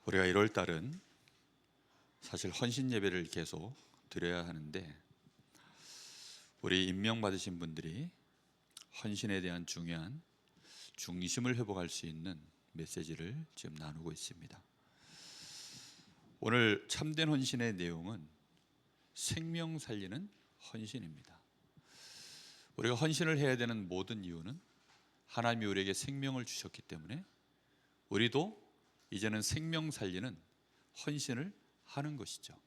우리가 1월 달은 사실 헌신 예배를 계속 드려야 하는데, 우리 임명받으신 분들이 헌신에 대한 중요한 중심을 회복할 수 있는 메시지를 지금 나누고 있습니다. 오늘 참된 헌신의 내용은 생명 살리는 헌신입니다. 우리가 헌신을 해야 되는 모든 이유는 하나님이 우리에게 생명을 주셨기 때문에 우리도 이제는 생명 살리는 헌신을 하는 것이죠.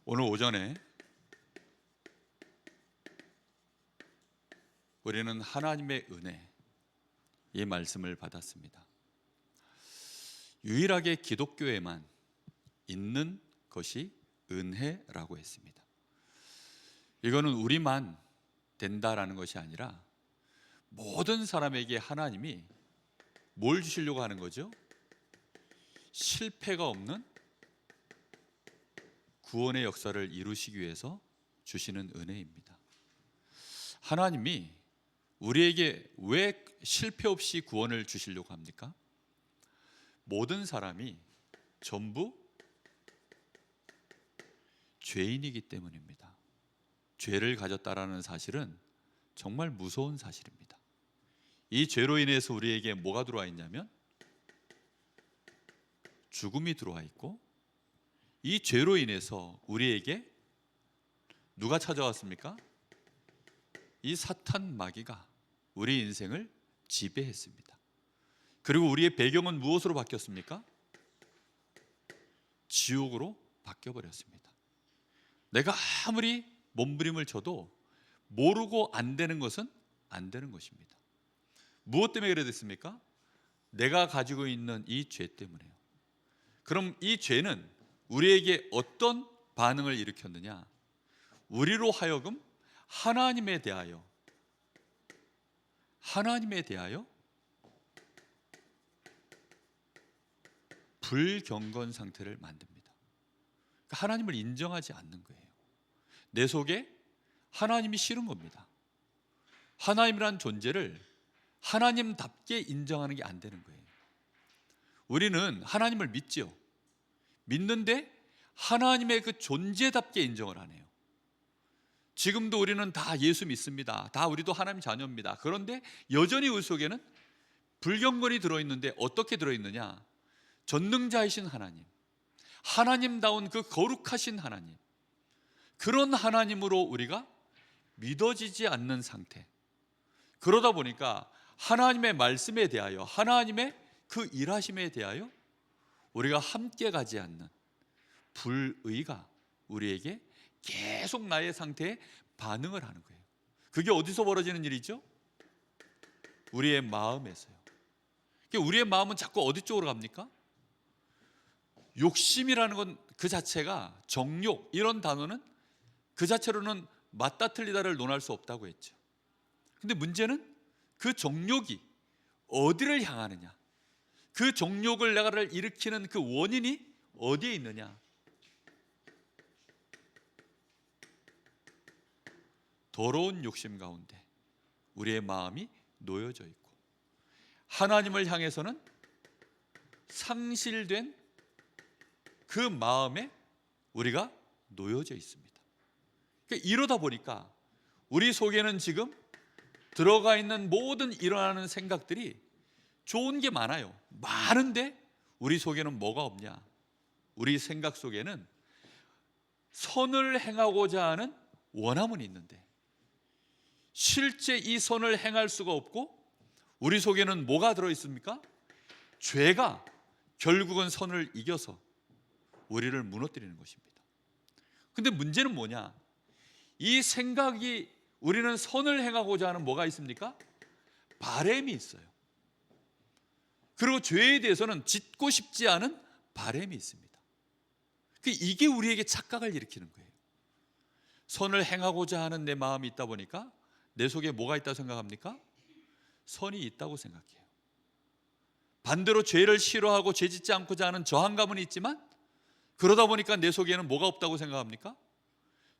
오늘 오전에 우리는 하나님의 은혜, 이 말씀을 받았습니다. 유일하게 기독교에만 있는 것이 은혜라고 했습니다. 이거는 우리만 된다라는 것이 아니라 모든 사람에게 하나님이 뭘 주시려고 하는 거죠? 실패가 없는 구원의 역사를 이루시기 위해서 주시는 은혜입니다. 하나님이 우리에게 왜 실패 없이 구원을 주시려고 합니까? 모든 사람이 전부 죄인이기 때문입니다. 죄를 가졌다라는 사실은 정말 무서운 사실입니다. 이 죄로 인해서 우리에게 뭐가 들어와 있냐면 죽음이 들어와 있고, 이 죄로 인해서 우리에게 누가 찾아왔습니까? 이 사탄 마귀가 우리 인생을 지배했습니다. 그리고 우리의 배경은 무엇으로 바뀌었습니까? 지옥으로 바뀌어버렸습니다. 내가 아무리 몸부림을 쳐도 모르고 안 되는 것은 안 되는 것입니다. 무엇 때문에 그래 됐습니까? 내가 가지고 있는 이 죄 때문에요. 그럼 이 죄는 우리에게 어떤 반응을 일으켰느냐? 우리로 하여금 하나님에 대하여 불경건 상태를 만듭니다. 그러니까 하나님을 인정하지 않는 거예요. 내 속에 하나님이 싫은 겁니다. 하나님이란 존재를 하나님답게 인정하는 게 안 되는 거예요. 우리는 하나님을 믿죠. 믿는데 하나님의 그 존재답게 인정을 안 해요. 지금도 우리는 다 예수 믿습니다. 다 우리도 하나님 자녀입니다. 그런데 여전히 우리 속에는 불경건이 들어있는데, 어떻게 들어있느냐? 전능자이신 하나님, 하나님다운 그 거룩하신 하나님, 그런 하나님으로 우리가 믿어지지 않는 상태. 그러다 보니까 하나님의 말씀에 대하여, 하나님의 그 일하심에 대하여 우리가 함께 가지 않는 불의가 우리에게 계속 나의 상태에 반응을 하는 거예요. 그게 어디서 벌어지는 일이죠? 우리의 마음에서요. 우리의 마음은 자꾸 어디 쪽으로 갑니까? 욕심이라는 건 그 자체가, 정욕 이런 단어는 그 자체로는 맞다 틀리다를 논할 수 없다고 했죠. 근데 문제는 그 정욕이 어디를 향하느냐, 그 정욕을 내가를 일으키는 그 원인이 어디에 있느냐? 더러운 욕심 가운데 우리의 마음이 놓여져 있고, 하나님을 향해서는 상실된 그 마음에 우리가 놓여져 있습니다. 그러니까 이러다 보니까 우리 속에는 지금 들어가 있는 모든 일어나는 생각들이 좋은 게 많아요. 많은데 우리 속에는 뭐가 없냐? 우리 생각 속에는 선을 행하고자 하는 원함은 있는데 실제 이 선을 행할 수가 없고, 우리 속에는 뭐가 들어있습니까? 죄가 결국은 선을 이겨서 우리를 무너뜨리는 것입니다. 근데 문제는 뭐냐? 이 생각이, 우리는 선을 행하고자 하는 뭐가 있습니까? 바램이 있어요. 그리고 죄에 대해서는 짓고 싶지 않은 바램이 있습니다. 이게 우리에게 착각을 일으키는 거예요. 선을 행하고자 하는 내 마음이 있다 보니까 내 속에 뭐가 있다고 생각합니까? 선이 있다고 생각해요. 반대로 죄를 싫어하고 죄 짓지 않고자 하는 저항감은 있지만 그러다 보니까 내 속에는 뭐가 없다고 생각합니까?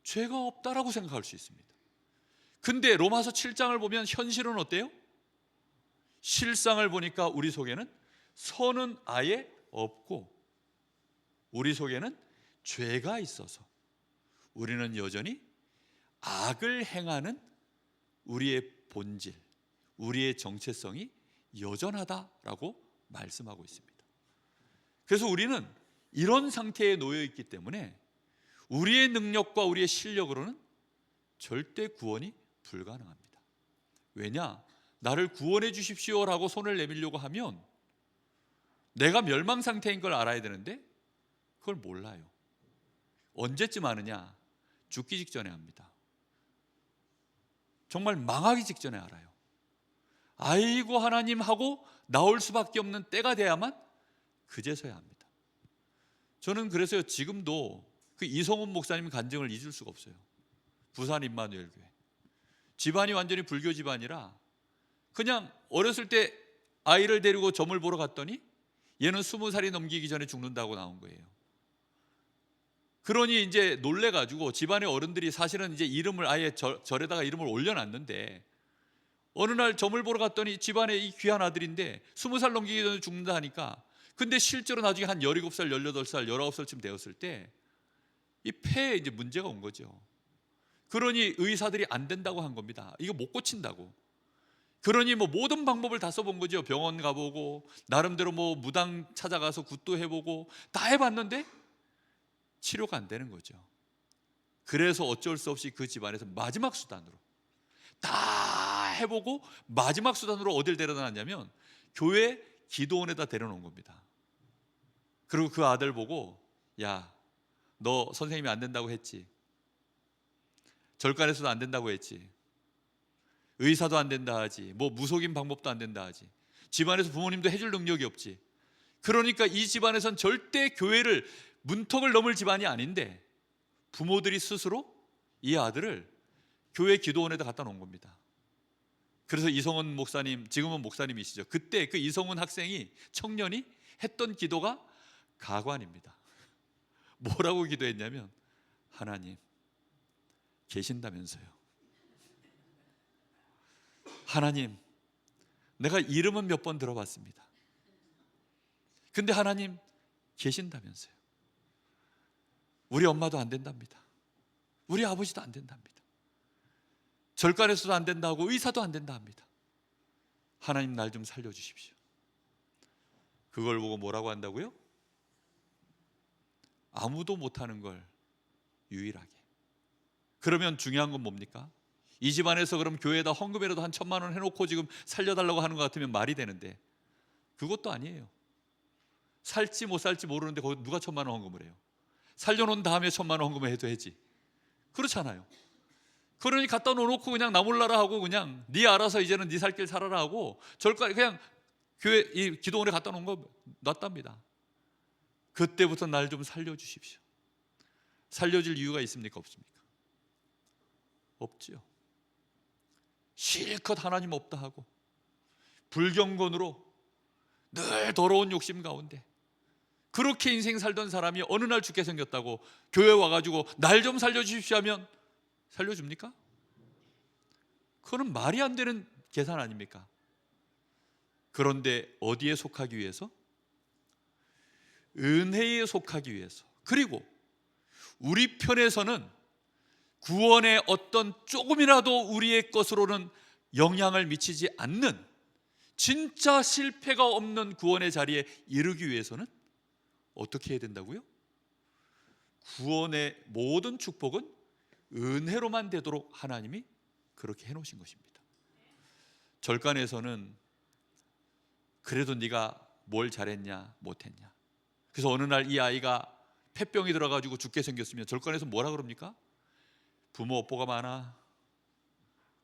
죄가 없다라고 생각할 수 있습니다. 근데 로마서 7장을 보면 현실은 어때요? 실상을 보니까 우리 속에는 선은 아예 없고 우리 속에는 죄가 있어서 우리는 여전히 악을 행하는 우리의 본질, 우리의 정체성이 여전하다라고 말씀하고 있습니다. 그래서 우리는 이런 상태에 놓여 있기 때문에 우리의 능력과 우리의 실력으로는 절대 구원이 불가능합니다. 왜냐? 나를 구원해 주십시오라고 손을 내밀려고 하면 내가 멸망 상태인 걸 알아야 되는데 그걸 몰라요. 언제쯤 아느냐? 죽기 직전에 합니다. 정말 망하기 직전에 알아요. 아이고 하나님 하고 나올 수밖에 없는 때가 돼야만 그제서야 합니다. 저는 그래서 지금도 그 이성훈 목사님 간증을 잊을 수가 없어요. 부산 임마누엘 교회. 집안이 완전히 불교 집안이라 그냥 어렸을 때 아이를 데리고 점을 보러 갔더니 얘는 20살이 넘기기 전에 죽는다고 나온 거예요. 그러니 이제 놀래가지고 집안의 어른들이 사실은 이제 이름을 아예 절에다가 이름을 올려놨는데 어느 날 점을 보러 갔더니 집안의 이 귀한 아들인데 20살 넘기기 전에 죽는다 하니까 근데 실제로 나중에 한 17살, 18살, 19살쯤 되었을 때 이 폐에 이제 문제가 온 거죠. 그러니 의사들이 안 된다고 한 겁니다. 이거 못 고친다고. 그러니 뭐 모든 방법을 다 써본 거죠. 병원 가보고 나름대로 뭐 무당 찾아가서 굿도 해보고 다 해봤는데 치료가 안 되는 거죠. 그래서 어쩔 수 없이 그 집안에서 마지막 수단으로 다 해보고 마지막 수단으로 어딜 데려다 놨냐면 교회 기도원에다 데려놓은 겁니다. 그리고 그 아들 보고 야, 너 선생님이 안 된다고 했지, 절간에서도 안 된다고 했지, 의사도 안 된다 하지, 뭐 무속인 방법도 안 된다 하지, 집안에서 부모님도 해줄 능력이 없지. 그러니까 이 집안에선 절대 교회를 문턱을 넘을 집안이 아닌데 부모들이 스스로 이 아들을 교회 기도원에다 갖다 놓은 겁니다. 그래서 이성훈 목사님, 지금은 목사님이시죠. 그때 그 이성훈 학생이, 청년이 했던 기도가 가관입니다. 뭐라고 기도했냐면 하나님 계신다면서요. 하나님, 내가 이름은 몇 번 들어봤습니다. 근데 하나님 계신다면서요. 우리 엄마도 안 된답니다. 우리 아버지도 안 된답니다. 절간에서도 안 된다고 의사도 안 된다 합니다. 하나님 날 좀 살려주십시오. 그걸 보고 뭐라고 한다고요? 아무도 못하는 걸 유일하게. 그러면 중요한 건 뭡니까? 이 집안에서 그럼 교회에다 헌금이라도 한 1,000만 원 해놓고 지금 살려달라고 하는 것 같으면 말이 되는데 그것도 아니에요. 살지 못 살지 모르는데 거기 누가 1,000만 원 헌금을 해요? 살려놓은 다음에 1,000만 원 헌금을 해도 해지. 그렇잖아요. 그러니 갖다 놓고 그냥 나 몰라라 하고 그냥 네 알아서 이제는 네 살 길 살아라 하고 절까지 그냥 교회 이 기도원에 갖다 놓은 거 놨답니다. 그때부터 날 좀 살려주십시오. 살려줄 이유가 있습니까? 없습니까? 없지요. 실컷 하나님 없다 하고 불경건으로 늘 더러운 욕심 가운데 그렇게 인생 살던 사람이 어느 날 죽게 생겼다고 교회 와가지고 날 좀 살려주십시오 하면 살려줍니까? 그거는 말이 안 되는 계산 아닙니까? 그런데 어디에 속하기 위해서? 은혜에 속하기 위해서. 그리고 우리 편에서는 구원의 어떤 조금이라도 우리의 것으로는 영향을 미치지 않는 진짜 실패가 없는 구원의 자리에 이르기 위해서는 어떻게 해야 된다고요? 구원의 모든 축복은 은혜로만 되도록 하나님이 그렇게 해놓으신 것입니다. 절간에서는 그래도 네가 뭘 잘했냐 못했냐. 그래서 어느 날 이 아이가 폐병이 들어가지고 죽게 생겼으면 절간에서 뭐라 그럽니까? 부모 업보가 많아.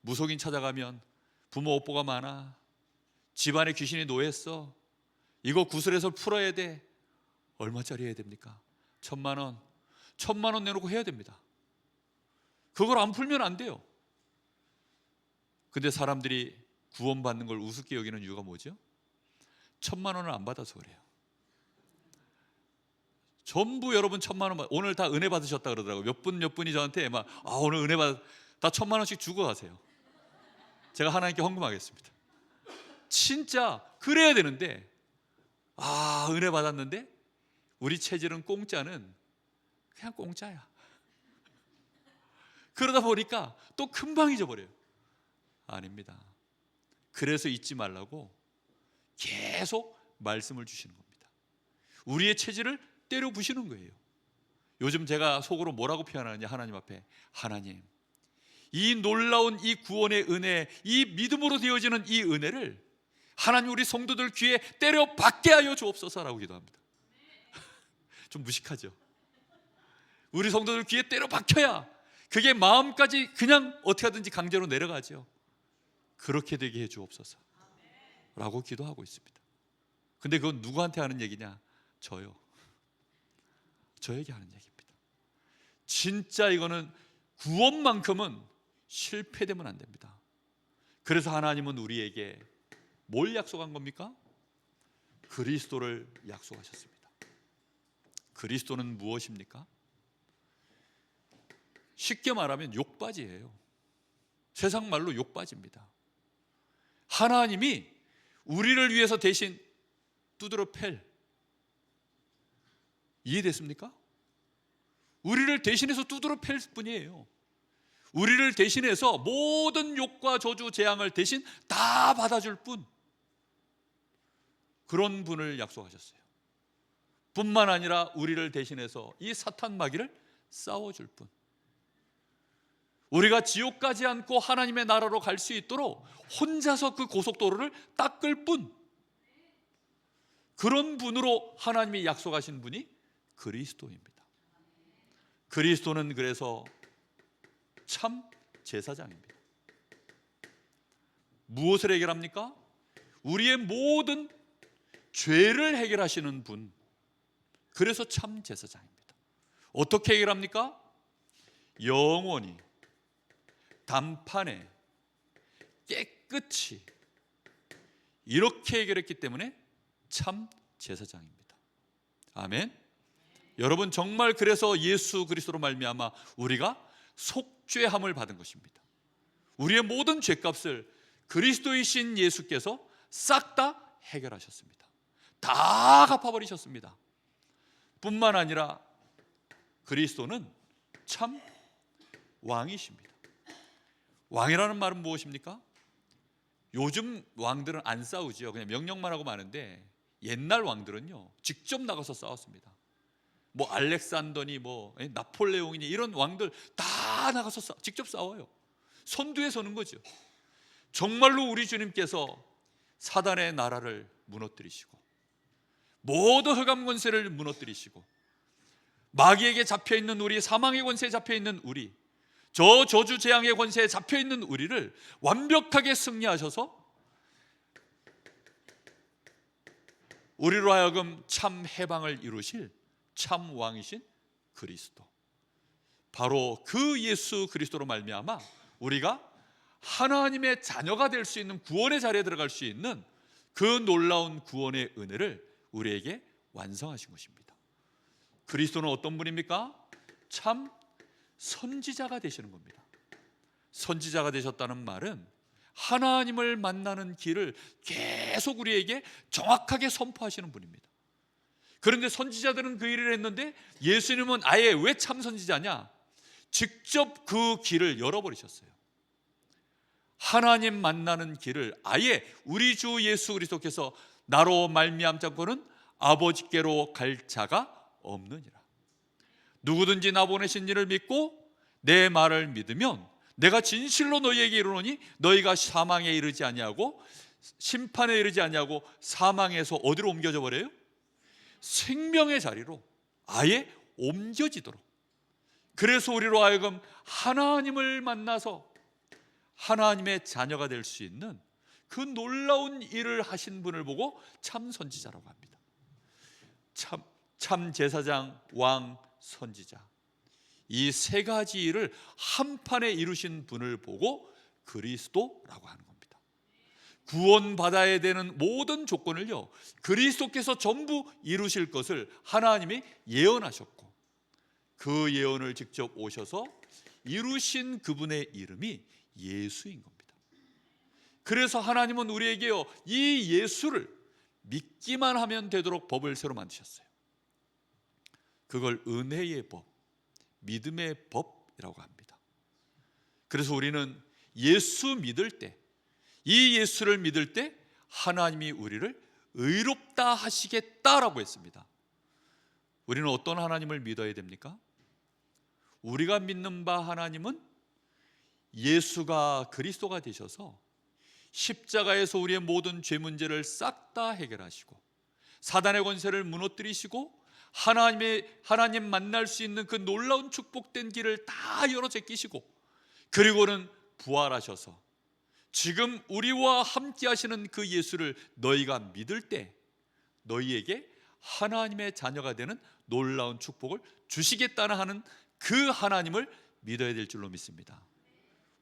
무속인 찾아가면 부모 업보가 많아. 집안에 귀신이 노했어. 이거 구슬해서 풀어야 돼. 얼마짜리 해야 됩니까? 1,000만 원. 1,000만 원 내놓고 해야 됩니다. 그걸 안 풀면 안 돼요. 근데 사람들이 구원받는 걸 우습게 여기는 이유가 뭐죠? 1,000만 원을 안 받아서 그래요. 전부 여러분 1,000만 원 오늘 다 은혜 받으셨다 그러더라고요. 몇 분이 저한테 막 오늘 은혜 받 다 1,000만 원씩 주고 가세요. 제가 하나님께 헌금하겠습니다. 진짜 그래야 되는데 은혜 받았는데 우리 체질은 공짜는 그냥 공짜야. 그러다 보니까 또 금방 잊어버려요. 아닙니다. 그래서 잊지 말라고 계속 말씀을 주시는 겁니다. 우리의 체질을 때려 부시는 거예요. 요즘 제가 속으로 뭐라고 표현하느냐, 하나님 앞에, 하나님, 이 놀라운 이 구원의 은혜, 이 믿음으로 되어지는 이 은혜를 하나님 우리 성도들 귀에 때려 박게 하여 주옵소서라고 기도합니다. 좀 무식하죠? 우리 성도들 귀에 때려 박혀야 그게 마음까지 그냥 어떻게 하든지 강제로 내려가죠. 그렇게 되게 해 주옵소서 라고 기도하고 있습니다. 근데 그건 누구한테 하는 얘기냐? 저요. 저에게 하는 얘기입니다. 진짜 이거는 구원만큼은 실패되면 안 됩니다. 그래서 하나님은 우리에게 뭘 약속한 겁니까? 그리스도를 약속하셨습니다. 그리스도는 무엇입니까? 쉽게 말하면 욕바지예요. 세상 말로 욕바지입니다. 하나님이 우리를 위해서 대신 두드러 팰, 이해됐습니까? 우리를 대신해서 두드러 팰 뿐이에요. 우리를 대신해서 모든 욕과 저주 재앙을 대신 다 받아줄 뿐, 그런 분을 약속하셨어요. 뿐만 아니라 우리를 대신해서 이 사탄 마귀를 싸워줄 뿐, 우리가 지옥 가지 않고 하나님의 나라로 갈 수 있도록 혼자서 그 고속도로를 닦을 뿐, 그런 분으로 하나님이 약속하신 분이 그리스도입니다. 그리스도는 그래서 참 제사장입니다. 무엇을 해결합니까? 우리의 모든 죄를 해결하시는 분, 그래서 참 제사장입니다. 어떻게 해결합니까? 영원히 단판에 깨끗이 이렇게 해결했기 때문에 참 제사장입니다. 아멘. 여러분, 정말 그래서 예수 그리스도로 말미암아 우리가 속죄함을 받은 것입니다. 우리의 모든 죄값을 그리스도이신 예수께서 싹 다 해결하셨습니다. 다 갚아버리셨습니다. 뿐만 아니라 그리스도는 참 왕이십니다. 왕이라는 말은 무엇입니까? 요즘 왕들은 안 싸우지요. 그냥 명령만 하고 마는데, 옛날 왕들은요 직접 나가서 싸웠습니다. 뭐 알렉산더니 뭐 나폴레옹이니 이런 왕들 다 나가서 직접 싸워요. 선두에 서는 거죠. 정말로 우리 주님께서 사단의 나라를 무너뜨리시고 모든 흑암 권세를 무너뜨리시고 마귀에게 잡혀있는 우리, 사망의 권세에 잡혀있는 우리, 저 저주 재앙의 권세에 잡혀있는 우리를 완벽하게 승리하셔서 우리로 하여금 참 해방을 이루실 참 왕이신 그리스도, 바로 그 예수 그리스도로 말미암아 우리가 하나님의 자녀가 될 수 있는, 구원의 자리에 들어갈 수 있는 그 놀라운 구원의 은혜를 우리에게 완성하신 것입니다. 그리스도는 어떤 분입니까? 참 선지자가 되시는 겁니다. 선지자가 되셨다는 말은 하나님을 만나는 길을 계속 우리에게 정확하게 선포하시는 분입니다. 그런데 선지자들은 그 일을 했는데 예수님은 아예 왜 참 선지자냐? 직접 그 길을 열어버리셨어요. 하나님 만나는 길을 아예 우리 주 예수 그리스도께서 나로 말미암자고는 아버지께로 갈 자가 없느니라. 누구든지 나 보내신 이를 믿고 내 말을 믿으면 내가 진실로 너희에게 이르노니 너희가 사망에 이르지 아니하고 심판에 이르지 아니하고 사망에서 어디로 옮겨져 버려요? 생명의 자리로 아예 옮겨지도록. 그래서 우리로 하여금 하나님을 만나서 하나님의 자녀가 될 수 있는 그 놀라운 일을 하신 분을 보고 참 선지자라고 합니다. 참 제사장, 왕, 선지자, 이 세 가지 일을 한판에 이루신 분을 보고 그리스도라고 하는 겁니다. 구원받아야 되는 모든 조건을요, 그리스도께서 전부 이루실 것을 하나님이 예언하셨고, 그 예언을 직접 오셔서 이루신 그분의 이름이 예수인 겁니다. 그래서 하나님은 우리에게요, 이 예수를 믿기만 하면 되도록 법을 새로 만드셨어요. 그걸 은혜의 법, 믿음의 법이라고 합니다. 그래서 우리는 예수 믿을 때, 이 예수를 믿을 때 하나님이 우리를 의롭다 하시겠다라고 했습니다. 우리는 어떤 하나님을 믿어야 됩니까? 우리가 믿는 바 하나님은 예수가 그리스도가 되셔서 십자가에서 우리의 모든 죄 문제를 싹 다 해결하시고 사단의 권세를 무너뜨리시고 하나님 만날 수 있는 그 놀라운 축복된 길을 다 열어 제끼시고, 그리고는 부활하셔서 지금 우리와 함께 하시는 그 예수를 너희가 믿을 때 너희에게 하나님의 자녀가 되는 놀라운 축복을 주시겠다는 하는 그 하나님을 믿어야 될 줄로 믿습니다.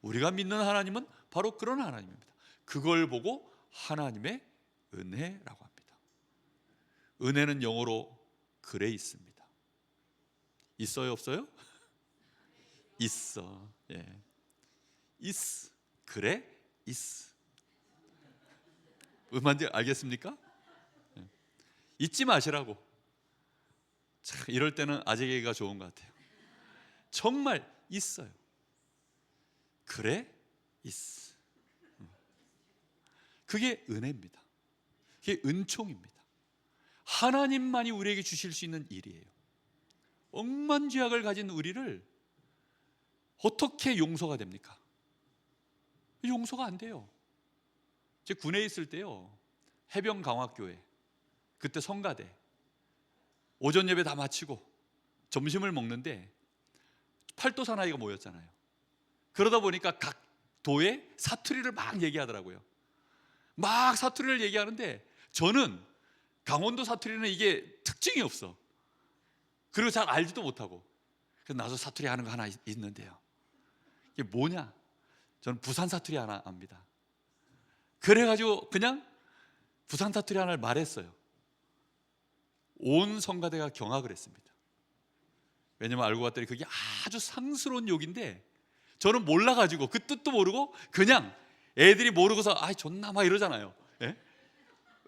우리가 믿는 하나님은 바로 그런 하나님입니다. 그걸 보고 하나님의 은혜라고 합니다. 은혜는 영어로 그레이스입니다. 있어요, 없어요? 있어. 예. is, 그래, is. 뭔지 알겠습니까? 예. 잊지 마시라고. 참, 이럴 때는 아재개가 좋은 것 같아요. 정말 있어요. 그래, is. 그게 은혜입니다. 그게 은총입니다. 하나님만이 우리에게 주실 수 있는 일이에요. 억만죄악을 가진 우리를 어떻게 용서가 됩니까? 용서가 안 돼요. 제가 군에 있을 때요, 해병강화교회, 그때 성가대 오전 예배 다 마치고 점심을 먹는데 팔도 사나이가 모였잖아요. 그러다 보니까 각 도에 사투리를 막 얘기하더라고요. 막 사투리를 얘기하는데 저는 강원도 사투리는 이게 특징이 없어. 그리고 잘 알지도 못하고. 그래서 나도 사투리 하는 거 하나 있는데요, 이게 뭐냐? 저는 부산 사투리 하나 압니다. 그래가지고 그냥 부산 사투리 하나를 말했어요. 온 성가대가 경악을 했습니다. 왜냐면 알고 봤더니 그게 아주 상스러운 욕인데 저는 몰라가지고 그 뜻도 모르고 그냥 애들이 모르고서 아이 존나 막 이러잖아요. 예?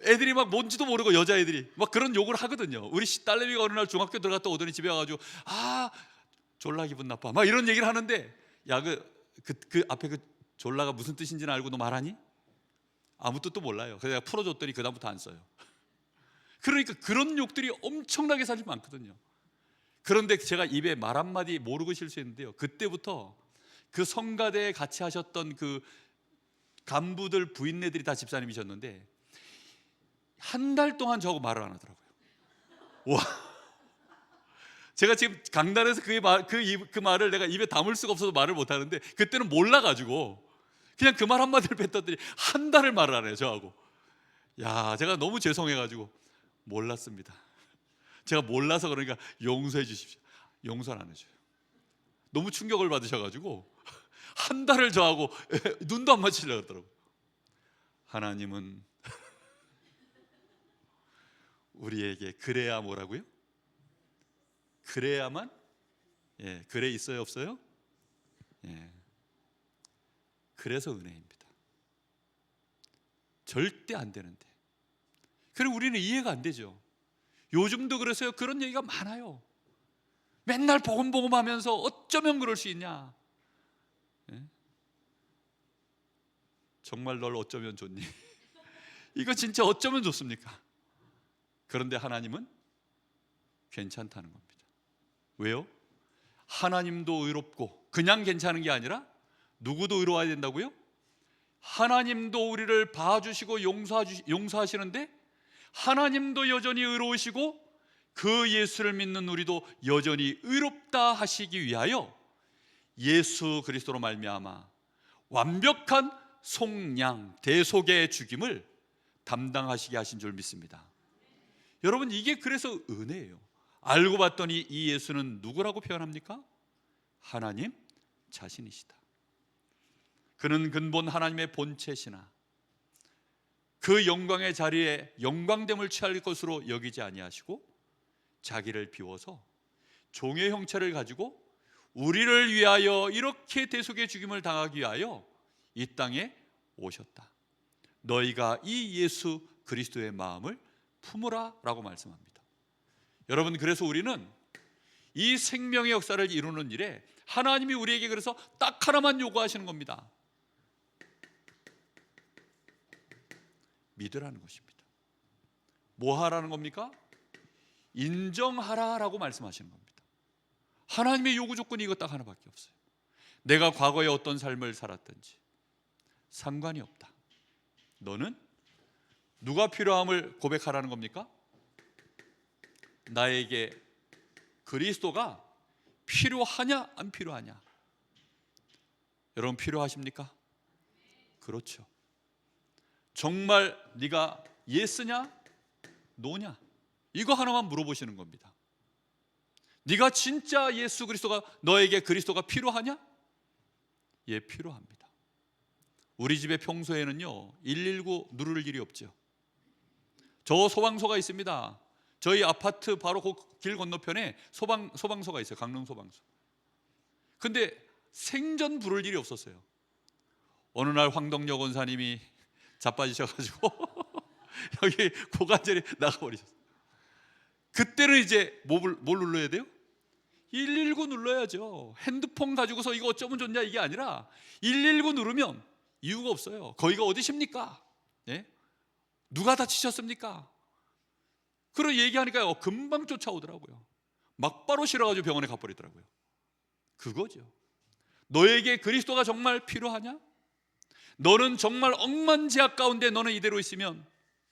애들이 막 뭔지도 모르고 여자애들이 막 그런 욕을 하거든요. 우리 딸내미가 어느 날 중학교 들어갔다 오더니 집에 와가지고 아 졸라 기분 나빠 막 이런 얘기를 하는데, 야 그 앞에 그 졸라가 무슨 뜻인지는 알고 너 말하니? 아무 뜻도 몰라요. 그래서 내가 풀어줬더니 그 다음부터 안 써요. 그러니까 그런 욕들이 엄청나게 사실 많거든요. 그런데 제가 입에 말 한마디 모르고 실수했는데요, 그때부터 그 성가대에 같이 하셨던 그 간부들 부인네들이 다 집사님이셨는데 한 달 동안 저하고 말을 안 하더라고요. 와, 제가 지금 강단에서 그 말을 내가 입에 담을 수가 없어서 말을 못 하는데 그때는 몰라가지고 그냥 그 말 한마디를 뱉었더니 한 달을 말을 안 해요, 저하고. 야, 제가 너무 죄송해가지고 몰랐습니다. 제가 몰라서 그러니까 용서해 주십시오. 용서는 안 해줘요. 너무 충격을 받으셔가지고 한 달을 저하고 눈도 안 맞추려고 하더라고요. 하나님은 우리에게 그래야 뭐라고요? 그래야만? 예, 그래 있어요, 없어요? 예, 그래서 은혜입니다. 절대 안 되는데. 그리고 우리는 이해가 안 되죠. 요즘도 그래서요, 그런 얘기가 많아요. 맨날 보금보금하면서 어쩌면 그럴 수 있냐? 예? 정말 널 어쩌면 좋니? 이거 진짜 어쩌면 좋습니까? 그런데 하나님은 괜찮다는 겁니다. 왜요? 하나님도 의롭고 그냥 괜찮은 게 아니라 누구도 의로워야 된다고요? 하나님도 우리를 봐주시고 용서하시는데 하나님도 여전히 의로우시고 그 예수를 믿는 우리도 여전히 의롭다 하시기 위하여 예수 그리스도로 말미암아 완벽한 속량 대속의 죽임을 담당하시게 하신 줄 믿습니다. 여러분, 이게 그래서 은혜예요. 알고 봤더니 이 예수는 누구라고 표현합니까? 하나님 자신이시다. 그는 근본 하나님의 본체시나 그 영광의 자리에 영광됨을 취할 것으로 여기지 아니하시고 자기를 비워서 종의 형체를 가지고 우리를 위하여 이렇게 대속의 죽임을 당하기 위하여 이 땅에 오셨다. 너희가 이 예수 그리스도의 마음을 품으라 라고 말씀합니다. 여러분, 그래서 우리는 이 생명의 역사를 이루는 일에 하나님이 우리에게 그래서 딱 하나만 요구하시는 겁니다. 믿으라는 것입니다. 뭐 하라는 겁니까? 인정하라라고 말씀하시는 겁니다. 하나님의 요구 조건이 이거 딱 하나밖에 없어요. 내가 과거에 어떤 삶을 살았든지 상관이 없다. 너는 누가 필요함을 고백하라는 겁니까? 나에게 그리스도가 필요하냐 안 필요하냐? 여러분, 필요하십니까? 그렇죠. 정말 네가 예스냐 노냐? 이거 하나만 물어보시는 겁니다. 네가 진짜 예수 그리스도가, 너에게 그리스도가 필요하냐? 예, 필요합니다. 우리 집에 평소에는요 119 누를 일이 없죠. 저 소방서가 있습니다. 저희 아파트 바로 그 길 건너편에 소방서가 있어요. 강릉 소방서. 근데 생전 부를 일이 없었어요. 어느 날 황덕여 권사님이 자빠지셔가지고 여기 고관절이 나가버리셨어요. 그때는 이제 뭘 눌러야 돼요? 119 눌러야죠. 핸드폰 가지고서 이거 어쩌면 좋냐 이게 아니라 119 누르면 이유가 없어요. 거기가 어디십니까? 네? 누가 다치셨습니까? 그런 얘기하니까요 금방 쫓아오더라고요. 막바로 실어가지고 병원에 가버리더라고요. 그거죠. 너에게 그리스도가 정말 필요하냐? 너는 정말 억만제약 가운데 너는 이대로 있으면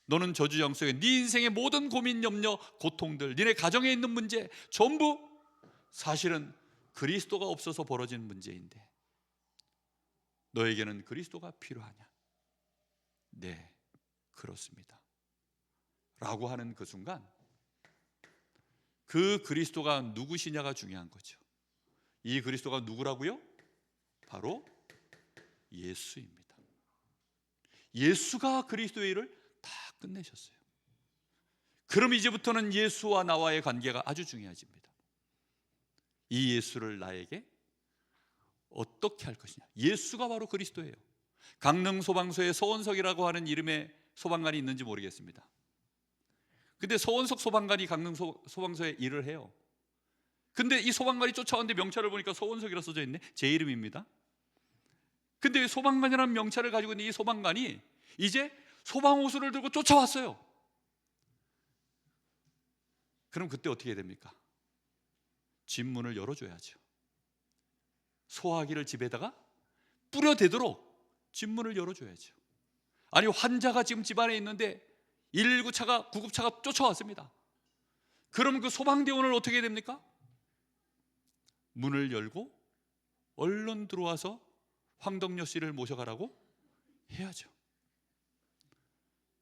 너는 저주영 속에 네 인생의 모든 고민, 염려, 고통들, 니네 가정에 있는 문제 전부 사실은 그리스도가 없어서 벌어진 문제인데 너에게는 그리스도가 필요하냐? 네, 그렇습니다 라고 하는 그 순간 그 그리스도가 누구시냐가 중요한 거죠. 이 그리스도가 누구라고요? 바로 예수입니다. 예수가 그리스도의 일을 다 끝내셨어요. 그럼 이제부터는 예수와 나와의 관계가 아주 중요해집니다. 이 예수를 나에게 어떻게 할 것이냐? 예수가 바로 그리스도예요. 강릉 소방서에 서원석이라고 하는 이름의 소방관이 있는지 모르겠습니다. 근데 서원석 소방관이 강릉 소방서에 일을 해요. 근데 이 소방관이 쫓아왔는데 명찰을 보니까 서원석이라 써져 있네. 제 이름입니다. 근데 소방관이라는 명찰을 가지고 있는 이 소방관이 이제 소방호수를 들고 쫓아왔어요. 그럼 그때 어떻게 해야 됩니까? 집 문을 열어줘야죠. 소화기를 집에다가 뿌려대도록 집 문을 열어줘야죠. 아니, 환자가 지금 집안에 있는데 119차가 구급차가 쫓아왔습니다. 그럼 그 소방대원을 어떻게 해야 됩니까? 문을 열고 얼른 들어와서 황덕여 씨를 모셔가라고 해야죠.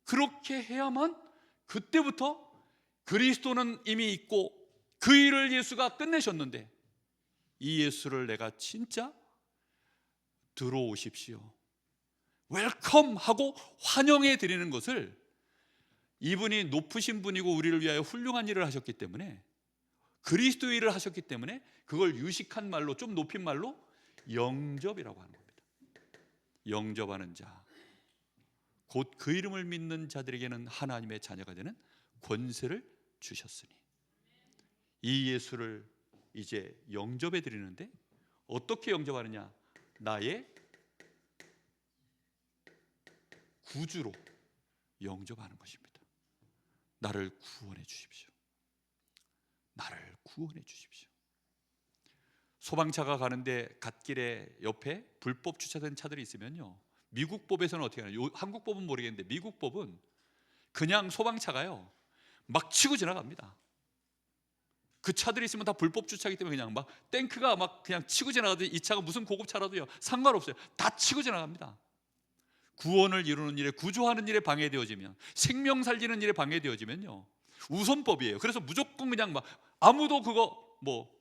그렇게 해야만 그때부터 그리스도는 이미 있고 그 일을 예수가 끝내셨는데 이 예수를 내가 진짜 들어오십시오, 웰컴 하고 환영해 드리는 것을, 이분이 높으신 분이고 우리를 위하여 훌륭한 일을 하셨기 때문에, 그리스도의 일을 하셨기 때문에 그걸 유식한 말로, 좀 높인 말로 영접이라고 하는 겁니다. 영접하는 자, 곧 그 이름을 믿는 자들에게는 하나님의 자녀가 되는 권세를 주셨으니, 이 예수를 이제 영접해 드리는데 어떻게 영접하느냐? 나의 구주로 영접하는 것입니다. 나를 구원해 주십시오. 나를 구원해 주십시오. 소방차가 가는데 갓길에 옆에 불법 주차된 차들이 있으면요, 미국 법에서는 어떻게 하나요? 한국 법은 모르겠는데 미국 법은 그냥 소방차가요 막 치고 지나갑니다. 그 차들이 있으면 다 불법 주차하기 때문에 그냥 막 탱크가 막 그냥 치고 지나가도, 이 차가 무슨 고급차라도요 상관없어요. 다 치고 지나갑니다. 구원을 이루는 일에, 구조하는 일에 방해되어지면, 생명 살리는 일에 방해되어지면요 우선법이에요. 그래서 무조건 그냥 막 아무도 그거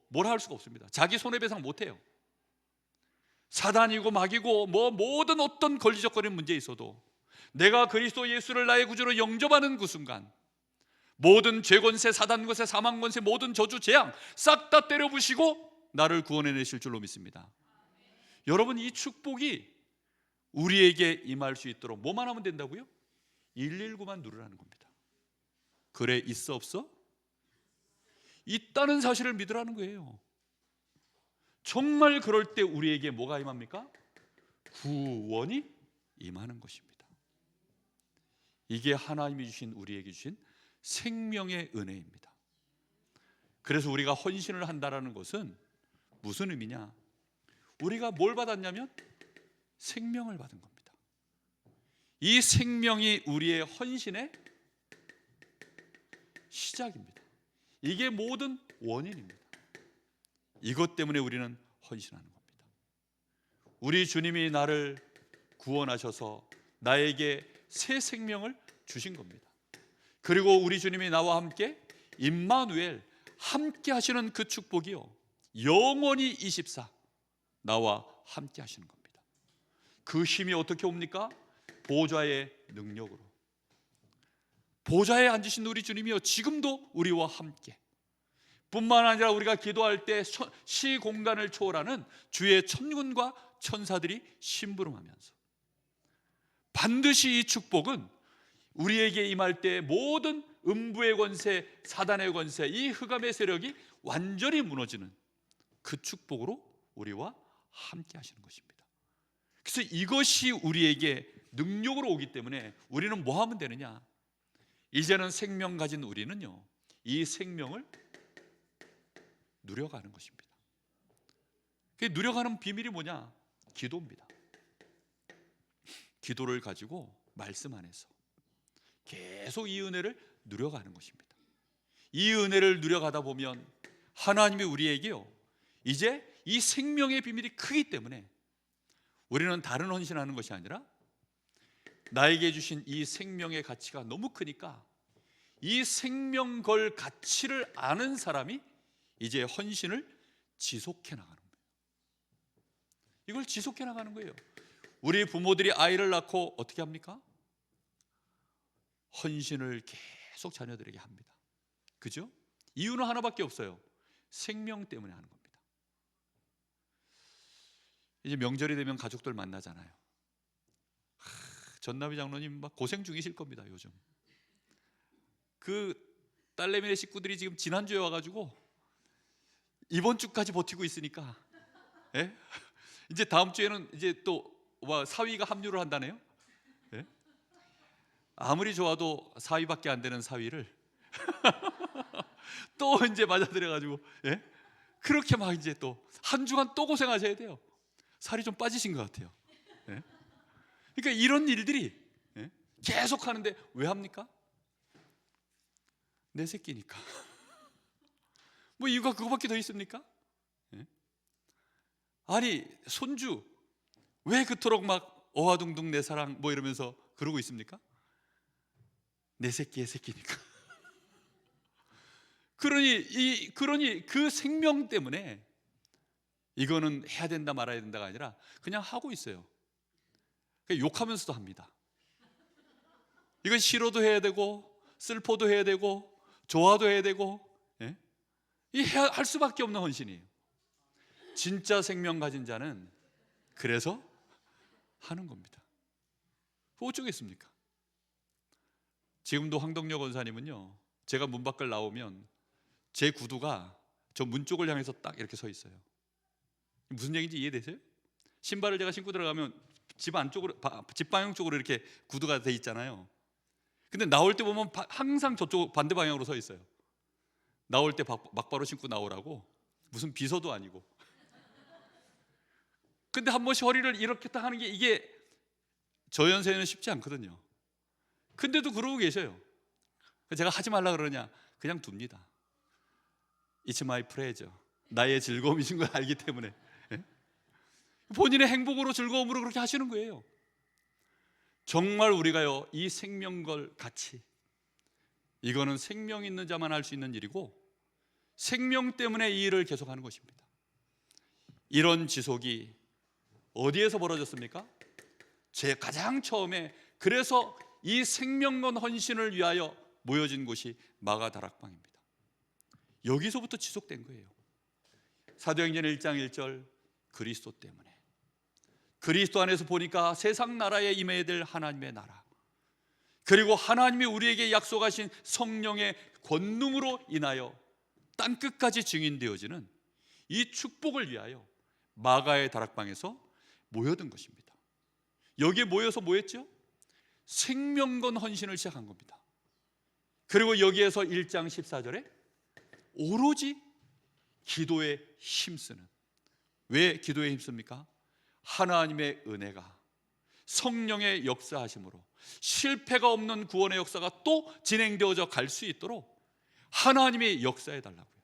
뭐라 할 수가 없습니다. 자기 손해배상 못해요. 사단이고 마귀고 뭐 모든 어떤 권리적거리는 문제에 있어도 내가 그리스도 예수를 나의 구주로 영접하는 그 순간 모든 죄권세, 사단권세, 사망권세, 모든 저주, 재앙 싹 다 때려부시고 나를 구원해내실 줄로 믿습니다. 여러분, 이 축복이 우리에게 임할 수 있도록 뭐만 하면 된다고요? 119만 누르라는 겁니다. 그래 있어 없어? 있다는 사실을 믿으라는 거예요. 정말 그럴 때 우리에게 뭐가 임합니까? 구원이 임하는 것입니다. 이게 하나님이 주신, 우리에게 주신 생명의 은혜입니다. 그래서 우리가 헌신을 한다는 것은 무슨 의미냐? 우리가 뭘 받았냐면 생명을 받은 겁니다. 이 생명이 우리의 헌신의 시작입니다. 이게 모든 원인입니다. 이것 때문에 우리는 헌신하는 겁니다. 우리 주님이 나를 구원하셔서 나에게 새 생명을 주신 겁니다. 그리고 우리 주님이 나와 함께 임마누엘, 함께 하시는 그 축복이요, 영원히 24 나와 함께 하시는 겁니다. 그 힘이 어떻게 옵니까? 보좌의 능력으로. 보좌에 앉으신 우리 주님이요, 지금도 우리와 함께, 뿐만 아니라 우리가 기도할 때 시공간을 초월하는 주의 천군과 천사들이 심부름하면서, 반드시 이 축복은 우리에게 임할 때 모든 음부의 권세, 사단의 권세, 이 흑암의 세력이 완전히 무너지는 그 축복으로 우리와 함께 하시는 것입니다. 그래서 이것이 우리에게 능력으로 오기 때문에 우리는 뭐 하면 되느냐? 이제는 생명 가진 우리는요, 이 생명을 누려가는 것입니다. 그 누려가는 비밀이 뭐냐? 기도입니다. 기도를 가지고 말씀 안에서 계속 이 은혜를 누려가는 것입니다. 이 은혜를 누려가다 보면 하나님이 우리에게요, 이제 이 생명의 비밀이 크기 때문에 우리는 다른 헌신하는 것이 아니라 나에게 주신 이 생명의 가치가 너무 크니까 이 생명 걸 가치를 아는 사람이 이제 헌신을 지속해 나가는 거예요. 이걸 지속해 나가는 거예요. 우리 부모들이 아이를 낳고 어떻게 합니까? 헌신을 계속 자녀들에게 합니다. 그죠? 이유는 하나밖에 없어요. 생명 때문에 하는 겁니다. 이제 명절이 되면 가족들 만나잖아요. 전나비 장로님 막 고생 중이실 겁니다. 요즘 그 딸내미네 식구들이 지금 지난주에 와가지고 이번 주까지 버티고 있으니까, 예? 이제 다음 주에는 이제 또 사위가 합류를 한다네요. 예? 아무리 좋아도 사위밖에 안 되는 사위를 또 이제 맞아들여가지고, 예? 그렇게 막 이제 또 한 주간 또 고생하셔야 돼요. 살이 좀 빠지신 것 같아요. 예? 그러니까 이런 일들이, 예? 계속 하는데 왜 합니까? 내 새끼니까. 뭐 이유가 그거밖에 더 있습니까? 예? 아니, 손주 왜 그토록 막 어화둥둥 내 사랑 뭐 이러면서 그러고 있습니까? 내 새끼의 새끼니까. 그러니 그 생명 때문에 이거는 해야 된다 말아야 된다가 아니라 그냥 하고 있어요. 욕하면서도 합니다. 이건 싫어도 해야 되고 슬퍼도 해야 되고 좋아도 해야 되고, 예? 할 수밖에 없는 헌신이에요. 진짜 생명 가진 자는 그래서 하는 겁니다. 어쩌겠습니까? 지금도 황덕려 권사님은요, 제가 문 밖을 나오면 제 구두가 저 문 쪽을 향해서 딱 이렇게 서 있어요. 무슨 얘기인지 이해되세요? 신발을 제가 신고 들어가면 집 안쪽으로, 집 방향 쪽으로 이렇게 구두가 돼 있잖아요. 근데 나올 때 보면 항상 저쪽 반대 방향으로 서 있어요. 나올 때 막바로 신고 나오라고. 무슨 비서도 아니고. 근데 한 번씩 허리를 이렇게 딱 하는 게 이게 저 연세에는 쉽지 않거든요. 근데도 그러고 계셔요. 제가 하지 말라 그러냐? 그냥 둡니다. It's my pleasure. 나의 즐거움이신 걸 알기 때문에. 본인의 행복으로 즐거움으로 그렇게 하시는 거예요. 정말 우리가요, 이 생명걸 가치, 이거는 생명 있는 자만 할 수 있는 일이고 생명 때문에 이 일을 계속하는 것입니다. 이런 지속이 어디에서 벌어졌습니까? 제 가장 처음에 그래서 이 생명건 헌신을 위하여 모여진 곳이 마가다락방입니다. 여기서부터 지속된 거예요. 사도행전 1장 1절, 그리스도 때문에. 그리스도 안에서 보니까 세상 나라에 임해야 될 하나님의 나라, 그리고 하나님이 우리에게 약속하신 성령의 권능으로 인하여 땅끝까지 증인되어지는 이 축복을 위하여 마가의 다락방에서 모여든 것입니다. 여기에 모여서 뭐 했죠? 생명건 헌신을 시작한 겁니다. 그리고 여기에서 1장 14절에 오로지 기도에 힘쓰는, 왜 기도에 힘씁니까? 하나님의 은혜가, 성령의 역사하심으로 실패가 없는 구원의 역사가 또 진행되어져 갈 수 있도록 하나님이 역사해 달라고요.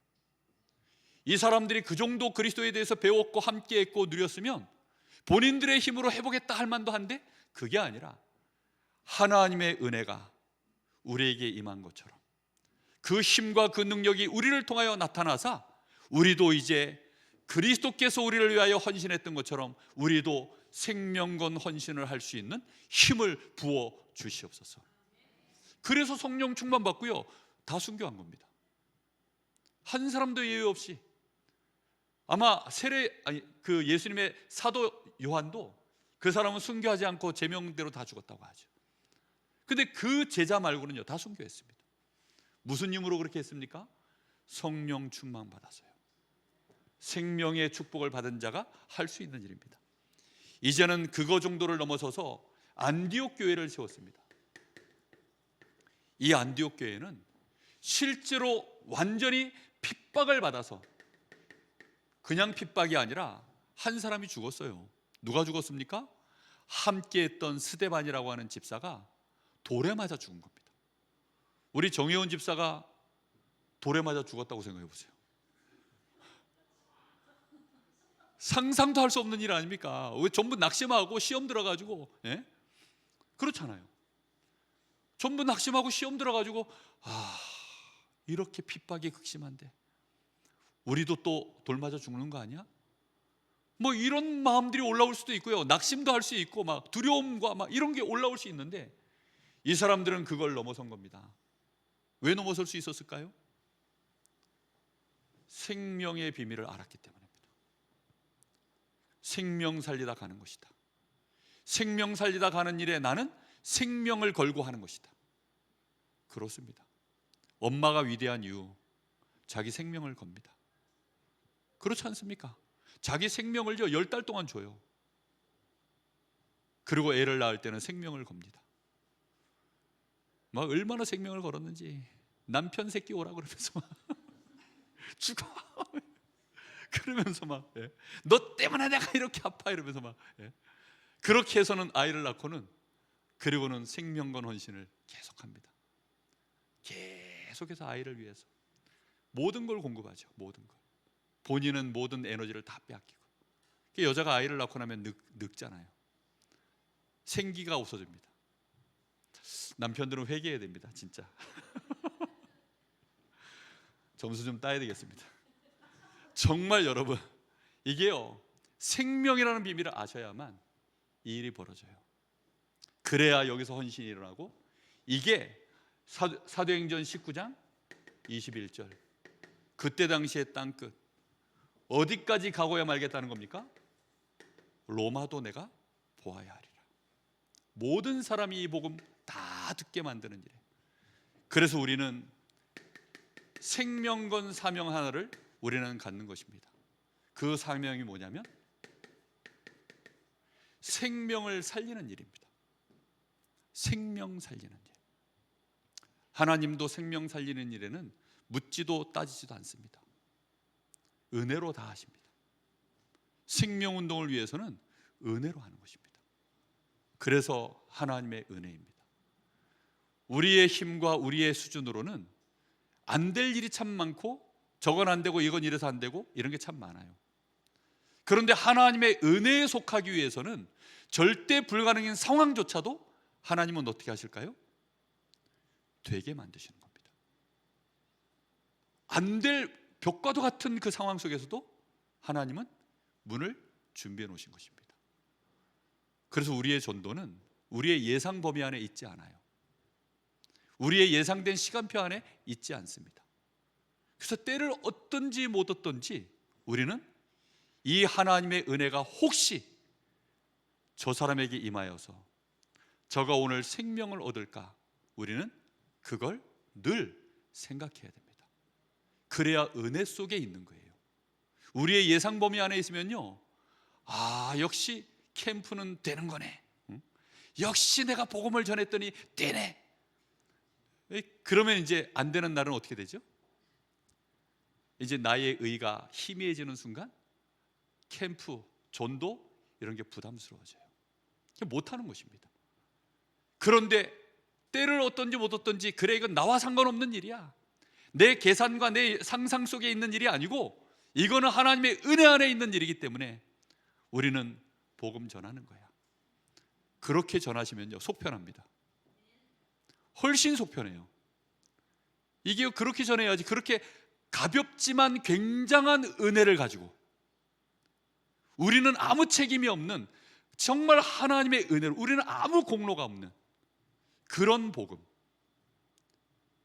이 사람들이 그 정도 그리스도에 대해서 배웠고 함께했고 누렸으면 본인들의 힘으로 해보겠다 할 만도 한데, 그게 아니라 하나님의 은혜가 우리에게 임한 것처럼 그 힘과 그 능력이 우리를 통하여 나타나사 우리도 이제 그리스도께서 우리를 위하여 헌신했던 것처럼 우리도 생명건 헌신을 할 수 있는 힘을 부어 주시옵소서. 그래서 성령 충만 받고요, 다 순교한 겁니다. 한 사람도 예외 없이. 아마 그 예수님의 사도 요한도 그 사람은 순교하지 않고 제명대로 다 죽었다고 하죠. 근데 그 제자 말고는요 다 순교했습니다. 무슨 힘으로 그렇게 했습니까? 성령 충만 받아서요. 생명의 축복을 받은 자가 할 수 있는 일입니다. 이제는 그거 정도를 넘어서서 안디옥 교회를 세웠습니다. 이 안디옥 교회는 실제로 완전히 핍박을 받아서, 그냥 핍박이 아니라 한 사람이 죽었어요. 누가 죽었습니까? 함께했던 스데반이라고 하는 집사가 돌에 맞아 죽은 겁니다. 우리 정혜원 집사가 돌에 맞아 죽었다고 생각해 보세요. 상상도 할 수 없는 일 아닙니까? 왜 전부 낙심하고 시험 들어가지고, 예? 그렇잖아요. 전부 낙심하고 시험 들어가지고, 이렇게 핍박이 극심한데 우리도 또 돌 맞아 죽는 거 아니야? 뭐 이런 마음들이 올라올 수도 있고요, 낙심도 할 수 있고 막 두려움과 막 이런 게 올라올 수 있는데, 이 사람들은 그걸 넘어선 겁니다. 왜 넘어설 수 있었을까요? 생명의 비밀을 알았기 때문입니다. 생명 살리다 가는 것이다. 생명 살리다 가는 일에 나는 생명을 걸고 하는 것이다. 그렇습니다. 엄마가 위대한 이유, 자기 생명을 겁니다. 그렇지 않습니까? 자기 생명을요 10달 동안 줘요. 그리고 애를 낳을 때는 생명을 겁니다. 막 얼마나 생명을 걸었는지, 남편 새끼 오라 그러면서 막 죽어 그러면서 막, 예. 너 때문에 내가 이렇게 아파 이러면서 막, 예. 그렇게 해서는 아이를 낳고는, 그리고는 생명건 헌신을 계속합니다. 계속해서 아이를 위해서 모든 걸 공급하죠. 모든 걸. 본인은 모든 에너지를 다 빼앗기고. 여자가 아이를 낳고 나면 늙잖아요. 생기가 없어집니다. 남편들은 회개해야 됩니다, 진짜. 점수 좀 따야 되겠습니다. 정말 여러분, 이게요 생명이라는 비밀을 아셔야만 이 일이 벌어져요. 그래야 여기서 헌신이 일어나고, 이게 사도행전 19장 21절, 그때 당시에 땅끝 어디까지 가고야 말겠다는 겁니까? 로마도 내가 보아야 하리라. 모든 사람이 이 복음 다 듣게 만드는 일이에요. 그래서 우리는 생명건 사명 하나를 우리는 갖는 것입니다. 그 사명이 뭐냐면 생명을 살리는 일입니다. 생명 살리는 일. 하나님도 생명 살리는 일에는 묻지도 따지지도 않습니다. 은혜로 다 하십니다. 생명 운동을 위해서는 은혜로 하는 것입니다. 그래서 하나님의 은혜입니다. 우리의 힘과 우리의 수준으로는 안 될 일이 참 많고, 저건 안 되고 이건 이래서 안 되고 이런 게 참 많아요. 그런데 하나님의 은혜에 속하기 위해서는 절대 불가능한 상황조차도 하나님은 어떻게 하실까요? 되게 만드시는 겁니다. 안 될 벽과도 같은 그 상황 속에서도 하나님은 문을 준비해 놓으신 것입니다. 그래서 우리의 전도는 우리의 예상 범위 안에 있지 않아요. 우리의 예상된 시간표 안에 있지 않습니다. 그래서 때를 얻든지 못 얻든지 우리는 이 하나님의 은혜가 혹시 저 사람에게 임하여서 저가 오늘 생명을 얻을까, 우리는 그걸 늘 생각해야 됩니다. 그래야 은혜 속에 있는 거예요. 우리의 예상 범위 안에 있으면요, 역시 캠프는 되는 거네, 역시 내가 복음을 전했더니 되네. 그러면 이제 안 되는 날은 어떻게 되죠? 이제 나의 의가 희미해지는 순간 캠프, 전도 이런 게 부담스러워져요. 못하는 것입니다. 그런데 때를 얻든지 못 얻든지, 그래 이건 나와 상관없는 일이야, 내 계산과 내 상상 속에 있는 일이 아니고 이거는 하나님의 은혜 안에 있는 일이기 때문에 우리는 복음 전하는 거야. 그렇게 전하시면요, 속편합니다. 훨씬 속편해요. 이게 그렇게 전해야지. 그렇게 가볍지만 굉장한 은혜를 가지고, 우리는 아무 책임이 없는, 정말 하나님의 은혜로, 우리는 아무 공로가 없는 그런 복음,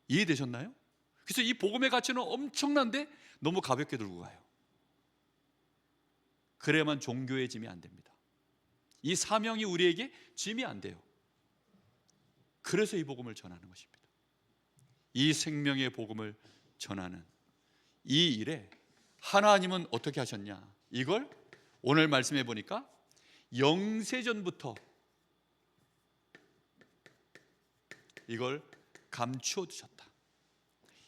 이해되셨나요? 그래서 이 복음의 가치는 엄청난데 너무 가볍게 들고 가요. 그래야만 종교의 짐이 안 됩니다. 이 사명이 우리에게 짐이 안 돼요. 그래서 이 복음을 전하는 것입니다. 이 생명의 복음을 전하는 이 일에 하나님은 어떻게 하셨냐, 이걸 오늘 말씀해 보니까 영세전부터 이걸 감추어 두셨다.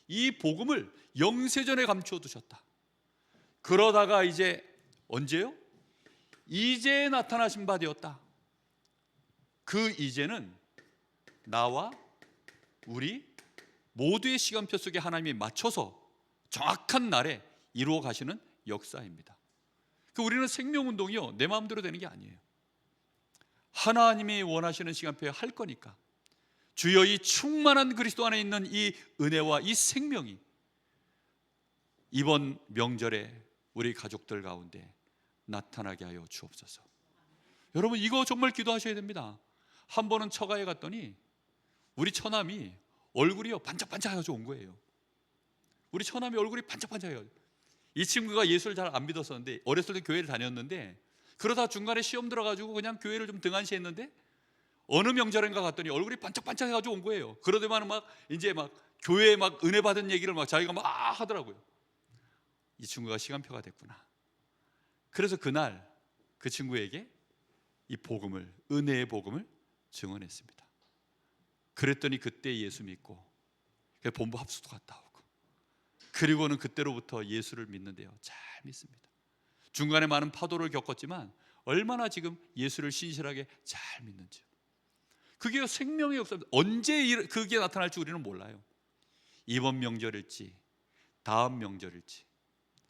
이 복음을 영세전에 감추어 두셨다. 그러다가 이제 언제요? 이제 나타나신 바 되었다. 그 이제는 나와 우리 모두의 시간표 속에 하나님이 맞춰서 정확한 날에 이루어 가시는 역사입니다. 우리는 생명운동이요, 내 마음대로 되는 게 아니에요. 하나님이 원하시는 시간표에 할 거니까, 주여 이 충만한 그리스도 안에 있는 이 은혜와 이 생명이 이번 명절에 우리 가족들 가운데 나타나게 하여 주옵소서. 여러분, 이거 정말 기도하셔야 됩니다. 한 번은 처가에 갔더니 우리 처남이 얼굴이요 반짝반짝해가지고 온 거예요. 우리 처남이 얼굴이 반짝반짝해가지고, 이 친구가 예수를 잘 안 믿었었는데, 어렸을 때 교회를 다녔는데, 그러다 중간에 시험 들어가지고 그냥 교회를 좀 등한시했는데, 어느 명절인가 갔더니 얼굴이 반짝반짝해가지고 온 거예요. 그러더만 막 이제 막 교회에 막 은혜 받은 얘기를 막 자기가 막 하더라고요. 이 친구가 시간표가 됐구나. 그래서 그날 그 친구에게 이 복음을, 은혜의 복음을 증언했습니다. 그랬더니 그때 예수 믿고 본부 합숙도 갔다 오고, 그리고는 그때로부터 예수를 믿는데요, 잘 믿습니다. 중간에 많은 파도를 겪었지만 얼마나 지금 예수를 신실하게 잘 믿는지. 그게 생명의 역사입니다. 언제 그게 나타날지 우리는 몰라요. 이번 명절일지 다음 명절일지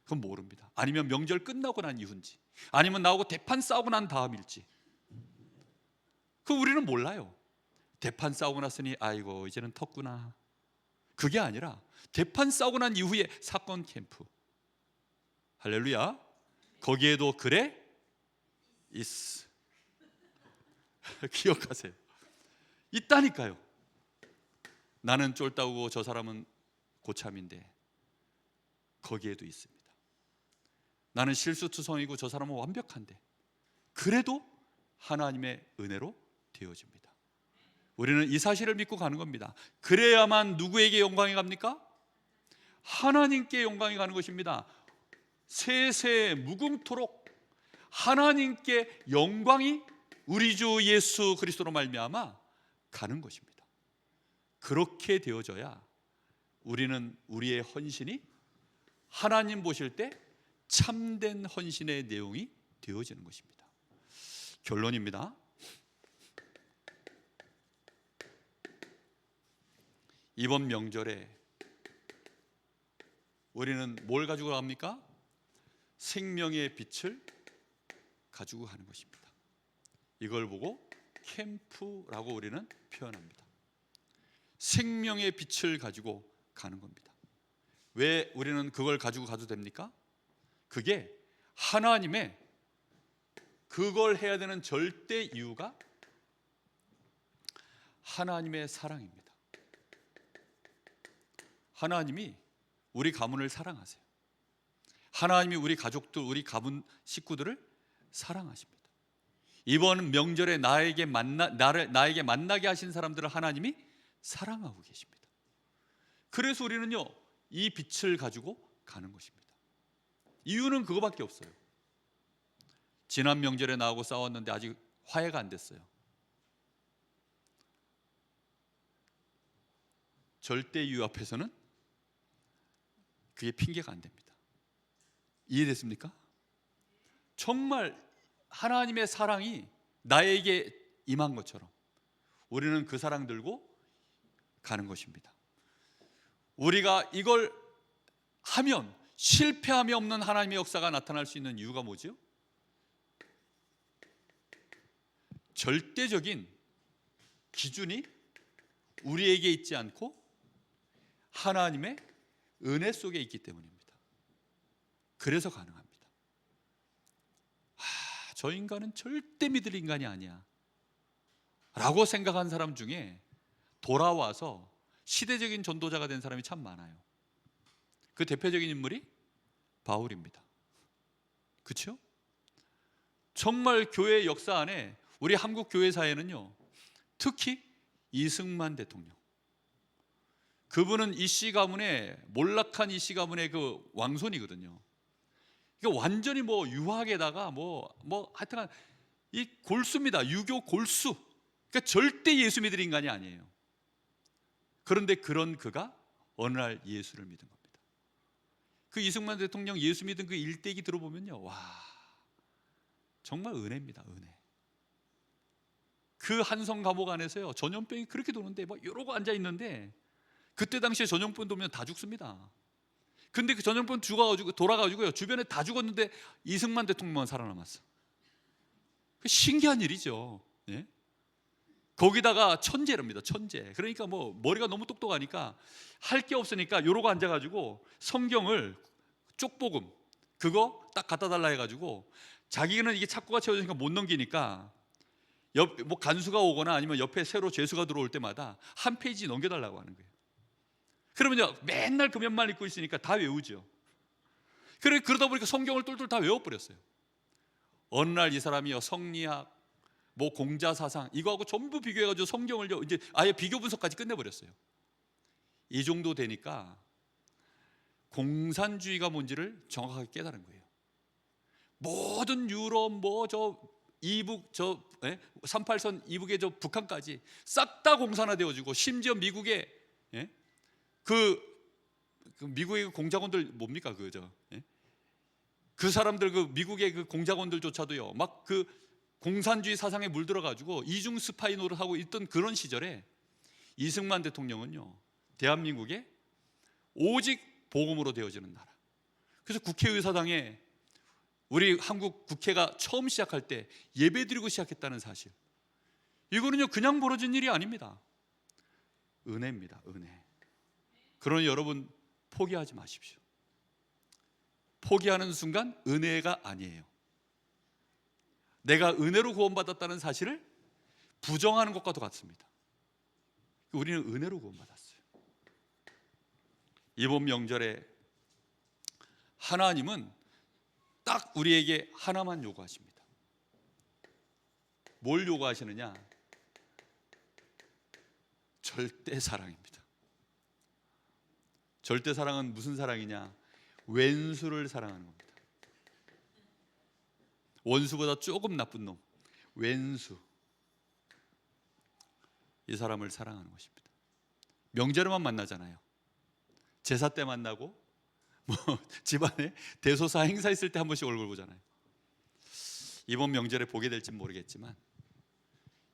그건 모릅니다. 아니면 명절 끝나고 난 이후인지, 아니면 나하고 대판 싸우고 난 다음일지, 그 우리는 몰라요. 대판 싸우고 났으니 아이고 이제는 텄구나, 그게 아니라 대판 싸우고 난 이후에 사건 캠프, 할렐루야, 거기에도 그래 있어. 기억하세요. 있다니까요. 나는 쫄따구고 저 사람은 고참인데 거기에도 있습니다. 나는 실수투성이고 저 사람은 완벽한데 그래도 하나님의 은혜로 되어집니다. 우리는 이 사실을 믿고 가는 겁니다. 그래야만 누구에게 영광이 갑니까? 하나님께 영광이 가는 것입니다. 세세 무궁토록 하나님께 영광이 우리 주 예수 그리스도로 말미암아 가는 것입니다. 그렇게 되어져야 우리는 우리의 헌신이 하나님 보실 때 참된 헌신의 내용이 되어지는 것입니다. 결론입니다. 이번 명절에 우리는 뭘 가지고 갑니까? 생명의 빛을 가지고 가는 것입니다. 이걸 보고 캠프라고 우리는 표현합니다. 생명의 빛을 가지고 가는 겁니다. 왜 우리는 그걸 가지고 가도 됩니까? 그게 하나님의 그걸 해야 되는 절대 이유가 하나님의 사랑입니다. 하나님이 우리 가문을 사랑하세요. 하나님이 우리 가족들, 우리 가문 식구들을 사랑하십니다. 이번 명절에 나에게 만나게 하신 사람들을 하나님이 사랑하고 계십니다. 그래서 우리는요, 이 빛을 가지고 가는 것입니다. 이유는 그거밖에 없어요. 지난 명절에 나하고 싸웠는데 아직 화해가 안 됐어요. 절대 이유 앞에서는 그게 핑계가 안 됩니다. 이해됐습니까? 정말 하나님의 사랑이 나에게 임한 것처럼 우리는 그 사랑 들고 가는 것입니다. 우리가 이걸 하면 실패함이 없는 하나님의 역사가 나타날 수 있는 이유가 뭐죠? 절대적인 기준이 우리에게 있지 않고 하나님의 은혜 속에 있기 때문입니다. 그래서 가능합니다. 저 인간은 절대 믿을 인간이 아니야 라고 생각한 사람 중에 돌아와서 시대적인 전도자가 된 사람이 참 많아요. 그 대표적인 인물이 바울입니다. 그렇죠? 정말 교회 역사 안에 우리 한국 교회사에는요, 특히 이승만 대통령, 그분은 이씨 가문의 몰락한 이씨 가문의 그 왕손이거든요. 이거 완전히 뭐 유학에다가 하여튼 이 골수입니다. 유교 골수. 그러니까 절대 예수 믿을 인간이 아니에요. 그런데 그런 그가 어느 날 예수를 믿은 겁니다. 그 이승만 대통령 예수 믿은 그 일대기 들어보면요, 와, 정말 은혜입니다. 은혜. 그 한성 감옥 안에서요, 전염병이 그렇게 도는데 막 이러고 앉아 있는데, 그때 당시에 전염병 도면 다 죽습니다. 근데 그 전염병 돌아가지고요, 주변에 다 죽었는데 이승만 대통령만 살아남았어. 신기한 일이죠. 예? 거기다가 천재랍니다. 천재. 그러니까 뭐 머리가 너무 똑똑하니까 할 게 없으니까 이러고 앉아가지고 성경을 쪽복음 그거 딱 갖다 달라 해가지고, 자기는 이게 착고가 채워지니까 못 넘기니까 뭐 간수가 오거나 아니면 옆에 새로 죄수가 들어올 때마다 한 페이지 넘겨달라고 하는 거예요. 그러면요, 맨날 그 면만 읽고 있으니까 다 외우죠. 그러다 보니까 성경을 똘똘 다 외워버렸어요. 어느 날 이 사람이요, 성리학, 뭐 공자사상 이거하고 전부 비교해가지고 성경을요, 이제 아예 비교 분석까지 끝내버렸어요. 이 정도 되니까 공산주의가 뭔지를 정확하게 깨달은 거예요. 모든 유럽 이북 38선 이북의 북한까지 싹 다 공산화되어지고, 심지어 미국의 미국의 공작원들 뭡니까 그 사람들, 그 미국의 그 공작원들조차도요, 막 그 공산주의 사상에 물들어가지고 이중 스파이 노릇하고 있던 그런 시절에 이승만 대통령은요, 대한민국에 오직 복음으로 되어지는 나라. 그래서 국회의사당에 우리 한국 국회가 처음 시작할 때 예배드리고 시작했다는 사실, 이거는요 그냥 벌어진 일이 아닙니다. 은혜입니다. 은혜. 그러니 여러분 포기하지 마십시오. 포기하는 순간 은혜가 아니에요. 내가 은혜로 구원받았다는 사실을 부정하는 것과도 같습니다. 우리는 은혜로 구원받았어요. 이번 명절에 하나님은 딱 우리에게 하나만 요구하십니다. 뭘 요구하시느냐? 절대 사랑입니다. 절대 사랑은 무슨 사랑이냐? 왼수를 사랑하는 겁니다. 원수보다 조금 나쁜 놈, 왼수. 이 사람을 사랑하는 것입니다. 명절에만 만나잖아요. 제사 때 만나고, 집안에 대소사 행사 있을 때 한 번씩 얼굴 보잖아요. 이번 명절에 보게 될지는 모르겠지만,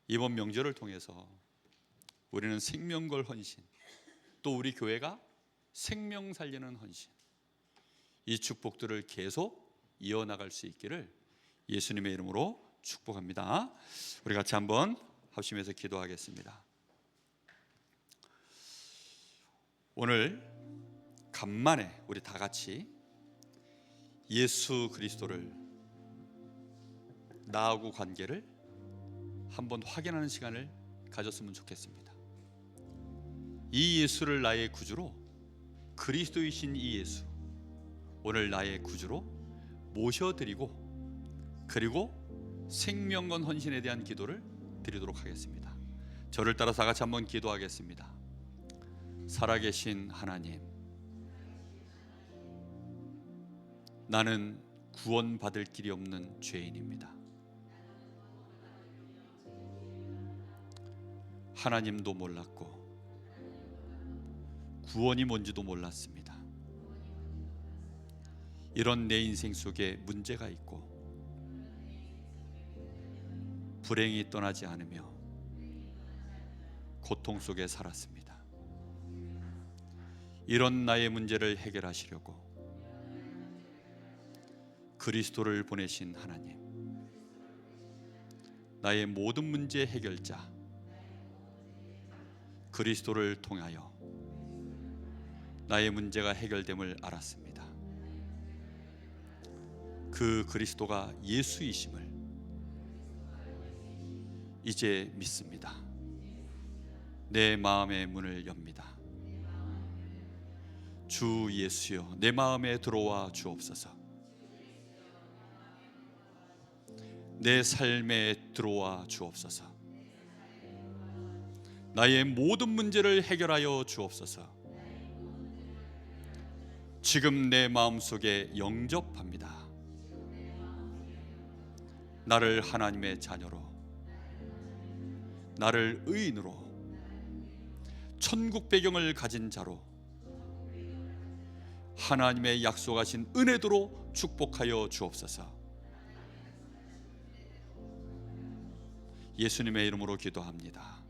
이번 명절을 통해서 우리는 생명 걸 헌신, 또 우리 교회가 생명 살리는 헌신, 이 축복들을 계속 이어나갈 수 있기를 예수님의 이름으로 축복합니다. 우리 같이 한번 합심해서 기도하겠습니다. 오늘 간만에 우리 다 같이 예수 그리스도를, 나하고 관계를 한번 확인하는 시간을 가졌으면 좋겠습니다. 이 예수를 나의 구주로, 그리스도이신 이 예수 오늘 나의 구주로 모셔드리고, 그리고 생명건 헌신에 대한 기도를 드리도록 하겠습니다. 저를 따라 다 같이 한번 기도하겠습니다. 살아계신 하나님, 나는 구원받을 길이 없는 죄인입니다. 하나님도 몰랐고 구원이 뭔지도 몰랐습니다. 이런 내 인생 속에 문제가 있고 불행이 떠나지 않으며 고통 속에 살았습니다. 이런 나의 문제를 해결하시려고 그리스도를 보내신 하나님, 나의 모든 문제 해결자 그리스도를 통하여 나의 문제가 해결됨을 알았습니다. 그 그리스도가 예수이심을 이제 믿습니다. 내 마음의 문을 엽니다. 주 예수여, 내 마음에 들어와 주옵소서. 내 삶에 들어와 주옵소서. 나의 모든 문제를 해결하여 주옵소서. 지금 내 마음속에 영접합니다. 나를 하나님의 자녀로, 나를 의인으로, 천국 배경을 가진 자로, 하나님의 약속하신 은혜도로 축복하여 주옵소서. 예수님의 이름으로 기도합니다.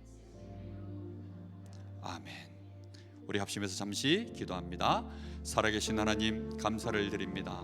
아멘. 우리 합심해서 잠시 기도합니다. 살아계신 하나님, 감사를 드립니다.